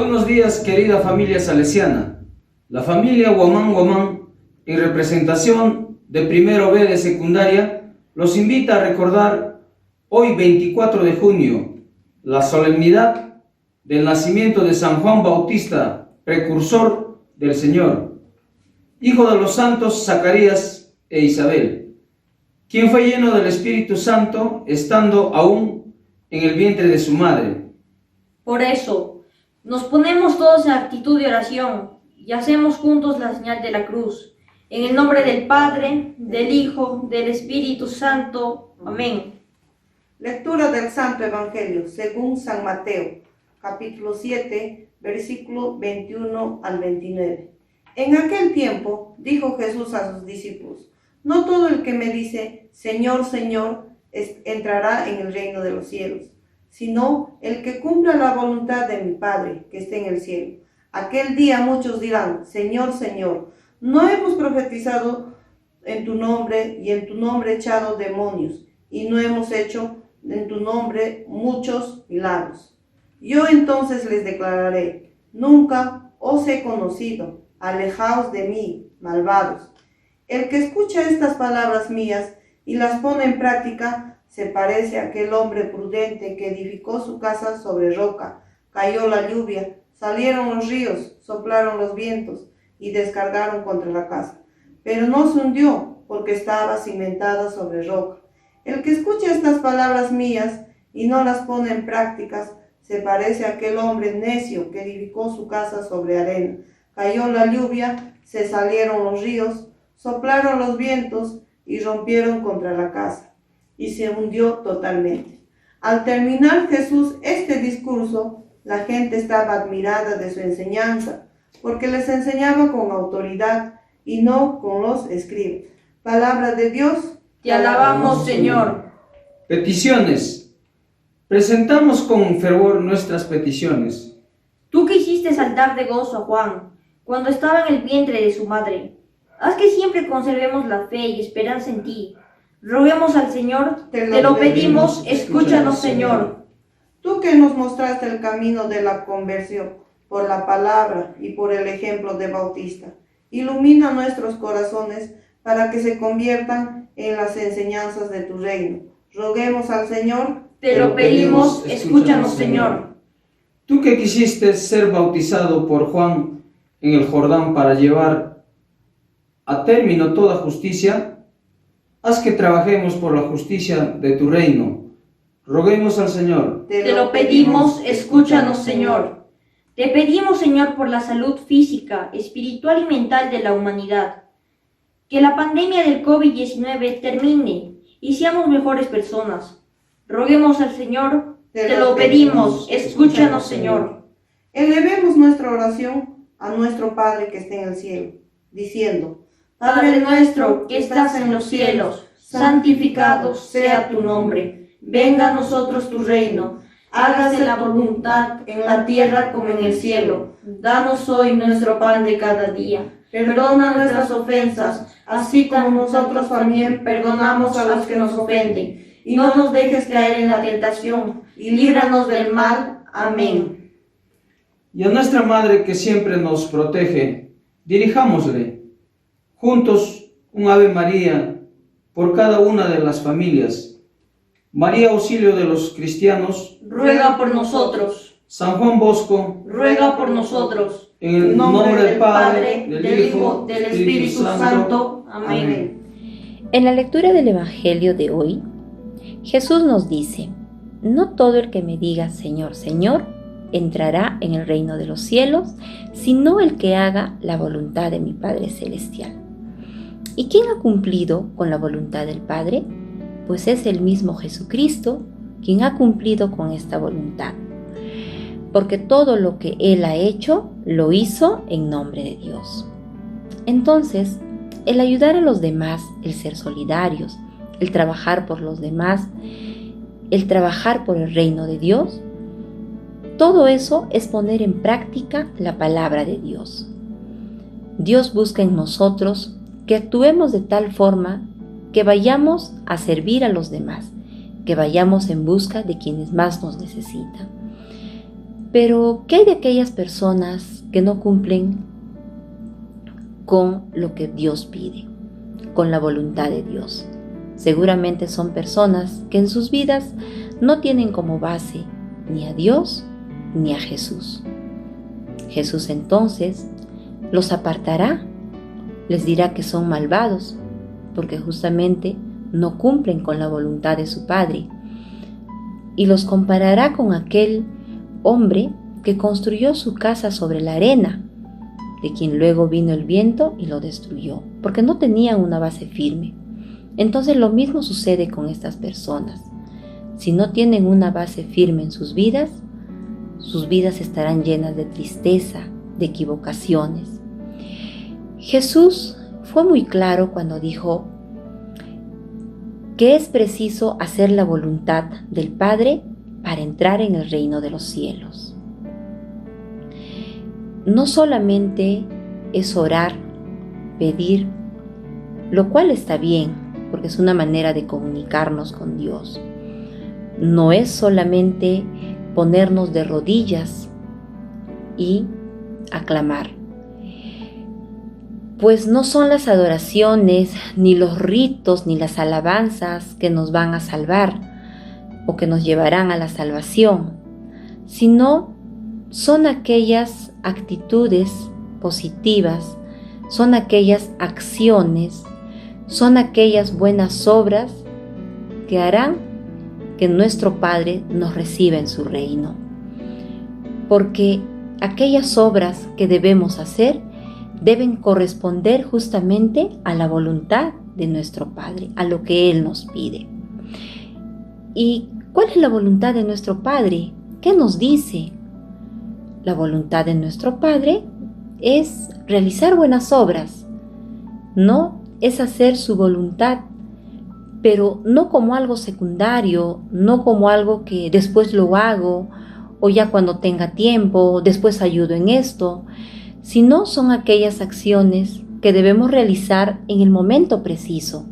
Buenos días, querida familia salesiana. La familia Guamán Guamán, en representación de primero B de secundaria, los invita a recordar hoy 24 de junio, la solemnidad del nacimiento de San Juan Bautista, precursor del Señor, hijo de los santos Zacarías e Isabel, quien fue lleno del Espíritu Santo estando aún en el vientre de su madre. Por eso, nos ponemos todos en actitud de oración y hacemos juntos la señal de la cruz. En el nombre del Padre, del Hijo, del Espíritu Santo. Amén. Lectura del Santo Evangelio según San Mateo, capítulo 7, versículo 21 al 29. En aquel tiempo dijo Jesús a sus discípulos: no todo el que me dice, Señor, Señor, entrará en el reino de los cielos, sino el que cumpla la voluntad de mi Padre que está en el cielo. Aquel día muchos dirán, Señor, Señor, ¿no hemos profetizado en tu nombre y en tu nombre echado demonios, y no hemos hecho en tu nombre muchos milagros? Yo entonces les declararé, nunca os he conocido, alejaos de mí, malvados. El que escucha estas palabras mías y las pone en práctica, se parece a aquel hombre prudente que edificó su casa sobre roca. Cayó la lluvia, salieron los ríos, soplaron los vientos y descargaron contra la casa. Pero no se hundió, porque estaba cimentada sobre roca. El que escucha estas palabras mías y no las pone en prácticas, se parece a aquel hombre necio que edificó su casa sobre arena. Cayó la lluvia, se salieron los ríos, soplaron los vientos y rompieron contra la casa, y se hundió totalmente. Al terminar Jesús este discurso, la gente estaba admirada de su enseñanza, porque les enseñaba con autoridad y no con los escribas. Palabra de Dios. Te alabamos, Señor. Peticiones. Presentamos con fervor nuestras peticiones. Tú que hiciste saltar de gozo a Juan, cuando estaba en el vientre de su madre, haz que siempre conservemos la fe y esperanza en ti. Roguemos al Señor, te lo pedimos, escúchanos, Señor. Tú que nos mostraste el camino de la conversión por la palabra y por el ejemplo de Bautista, ilumina nuestros corazones para que se conviertan en las enseñanzas de tu reino. Roguemos al Señor, te lo pedimos, escúchanos, Señor. Tú que quisiste ser bautizado por Juan en el Jordán para llevar a término toda justicia, haz que trabajemos por la justicia de tu reino. Roguemos al Señor. Te lo pedimos, escúchanos, Señor. Te pedimos, Señor, por la salud física, espiritual y mental de la humanidad. Que la pandemia del COVID-19 termine y seamos mejores personas. Roguemos al Señor. Te lo pedimos, escúchanos, Señor. Elevemos nuestra oración a nuestro Padre que está en el cielo, diciendo: Padre nuestro que estás en los cielos, santificado sea tu nombre. Venga a nosotros tu reino. Hágase la voluntad en la tierra como en el cielo. Danos hoy nuestro pan de cada día. Perdona nuestras ofensas, así como nosotros también perdonamos a los que nos ofenden. Y no nos dejes caer en la tentación, y líbranos del mal. Amén. Y a nuestra Madre que siempre nos protege, dirijámosle juntos un Ave María por cada una de las familias. María, auxilio de los cristianos, ruega por nosotros. San Juan Bosco, ruega por nosotros. En el nombre del Padre, del Hijo, del Espíritu Santo. Amén. En la lectura del Evangelio de hoy, Jesús nos dice: no todo el que me diga Señor, Señor, entrará en el reino de los cielos, sino el que haga la voluntad de mi Padre Celestial. ¿Y quién ha cumplido con la voluntad del Padre? Pues es el mismo Jesucristo quien ha cumplido con esta voluntad. Porque todo lo que Él ha hecho, lo hizo en nombre de Dios. Entonces, el ayudar a los demás, el ser solidarios, el trabajar por los demás, el trabajar por el reino de Dios, todo eso es poner en práctica la palabra de Dios. Dios busca en nosotros que actuemos de tal forma que vayamos a servir a los demás, que vayamos en busca de quienes más nos necesitan. Pero, ¿qué hay de aquellas personas que no cumplen con lo que Dios pide, con la voluntad de Dios? Seguramente son personas que en sus vidas no tienen como base ni a Dios ni a Jesús. Jesús entonces los apartará, les dirá que son malvados, porque justamente no cumplen con la voluntad de su Padre, y los comparará con aquel hombre que construyó su casa sobre la arena, de quien luego vino el viento y lo destruyó, porque no tenían una base firme. Entonces lo mismo sucede con estas personas. Si no tienen una base firme en sus vidas estarán llenas de tristeza, de equivocaciones. Jesús fue muy claro cuando dijo que es preciso hacer la voluntad del Padre para entrar en el reino de los cielos. No solamente es orar, pedir, lo cual está bien, porque es una manera de comunicarnos con Dios. No es solamente ponernos de rodillas y aclamar. Pues no son las adoraciones, ni los ritos, ni las alabanzas que nos van a salvar o que nos llevarán a la salvación, sino son aquellas actitudes positivas, son aquellas acciones, son aquellas buenas obras que harán que nuestro Padre nos reciba en su reino. Porque aquellas obras que debemos hacer deben corresponder justamente a la voluntad de nuestro Padre, a lo que Él nos pide. ¿Y cuál es la voluntad de nuestro Padre? ¿Qué nos dice? La voluntad de nuestro Padre es realizar buenas obras, no es hacer su voluntad, pero no como algo secundario, no como algo que después lo hago o ya cuando tenga tiempo, después ayudo en esto, sino son aquellas acciones que debemos realizar en el momento preciso,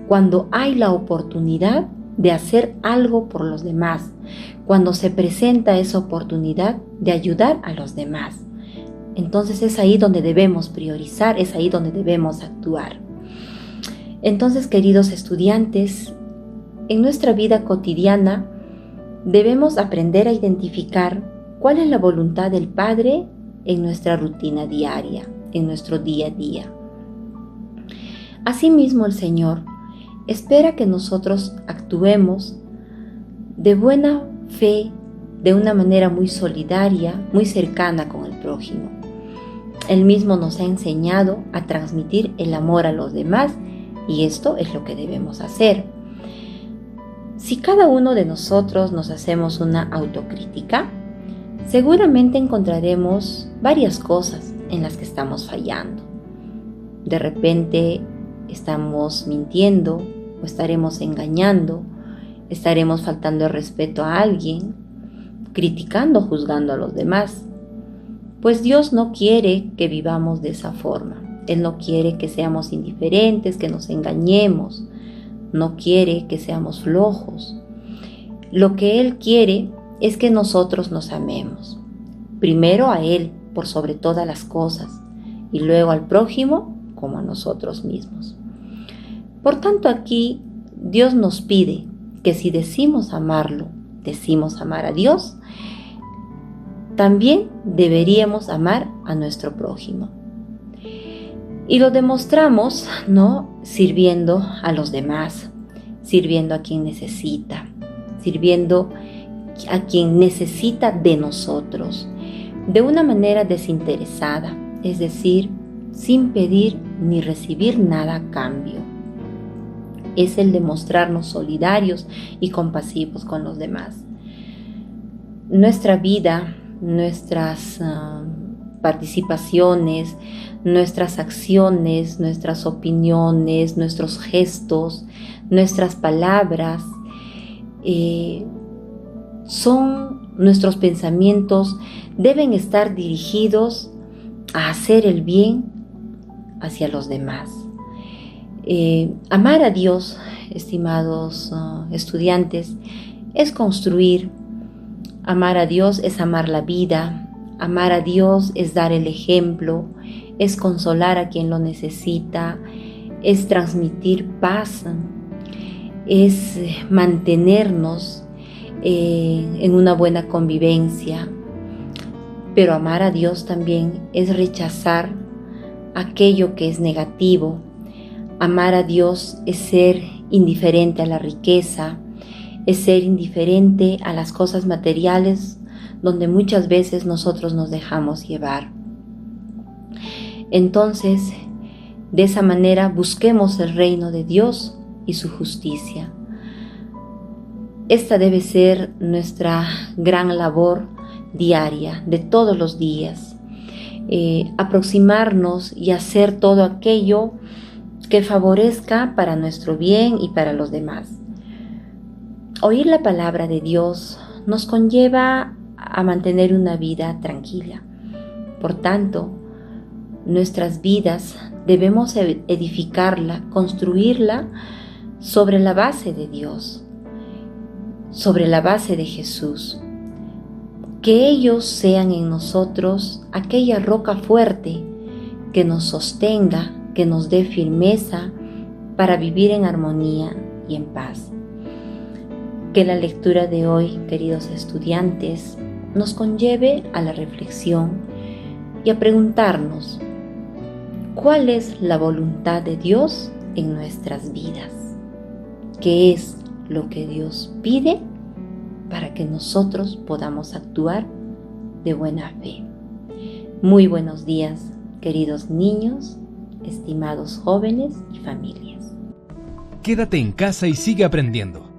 cuando hay la oportunidad de hacer algo por los demás, cuando se presenta esa oportunidad de ayudar a los demás. Entonces es ahí donde debemos priorizar, es ahí donde debemos actuar. Entonces, queridos estudiantes, en nuestra vida cotidiana debemos aprender a identificar cuál es la voluntad del Padre en nuestra rutina diaria, en nuestro día a día. Asimismo, el Señor espera que nosotros actuemos de buena fe, de una manera muy solidaria, muy cercana con el prójimo. Él mismo nos ha enseñado a transmitir el amor a los demás y esto es lo que debemos hacer. Si cada uno de nosotros nos hacemos una autocrítica, seguramente encontraremos varias cosas en las que estamos fallando. De repente estamos mintiendo o estaremos engañando, estaremos faltando el respeto a alguien, criticando, juzgando a los demás. Pues Dios no quiere que vivamos de esa forma. Él no quiere que seamos indiferentes, que nos engañemos. No quiere que seamos flojos. Lo que Él quiere es que nosotros nos amemos. Primero a Él, por sobre todas las cosas, y luego al prójimo como a nosotros mismos. Por tanto, aquí Dios nos pide que si decimos amarlo, decimos amar a Dios, también deberíamos amar a nuestro prójimo. Y lo demostramos, ¿no?, sirviendo a los demás, sirviendo a quien necesita, sirviendo a quien necesita de nosotros, de una manera desinteresada, es decir, sin pedir ni recibir nada a cambio. Es el demostrarnos solidarios y compasivos con los demás. Nuestra vida, nuestras participaciones, nuestras acciones, nuestras opiniones, nuestros gestos, nuestras palabras, nuestros pensamientos deben estar dirigidos a hacer el bien hacia los demás. Amar a Dios, estimados estudiantes, es construir Amar a Dios es amar la vida, amar a Dios es dar el ejemplo, es consolar a quien lo necesita, es transmitir paz, es mantenernos en una buena convivencia. Pero amar a Dios también es rechazar aquello que es negativo. Amar a Dios es ser indiferente a la riqueza, es ser indiferente a las cosas materiales donde muchas veces nosotros nos dejamos llevar. Entonces, de esa manera busquemos el reino de Dios y su justicia. Esta debe ser nuestra gran labor diaria, de todos los días. Aproximarnos y hacer todo aquello que favorezca para nuestro bien y para los demás. Oír la palabra de Dios nos conlleva a mantener una vida tranquila. Por tanto, nuestras vidas debemos edificarla, construirla sobre la base de Dios, sobre la base de Jesús. Que ellos sean en nosotros aquella roca fuerte que nos sostenga, que nos dé firmeza para vivir en armonía y en paz. Que la lectura de hoy, queridos estudiantes, nos conlleve a la reflexión y a preguntarnos, ¿cuál es la voluntad de Dios en nuestras vidas? ¿Qué es lo que Dios pide para que nosotros podamos actuar de buena fe? Muy buenos días, queridos niños, estimados jóvenes y familias. Quédate en casa y sigue aprendiendo.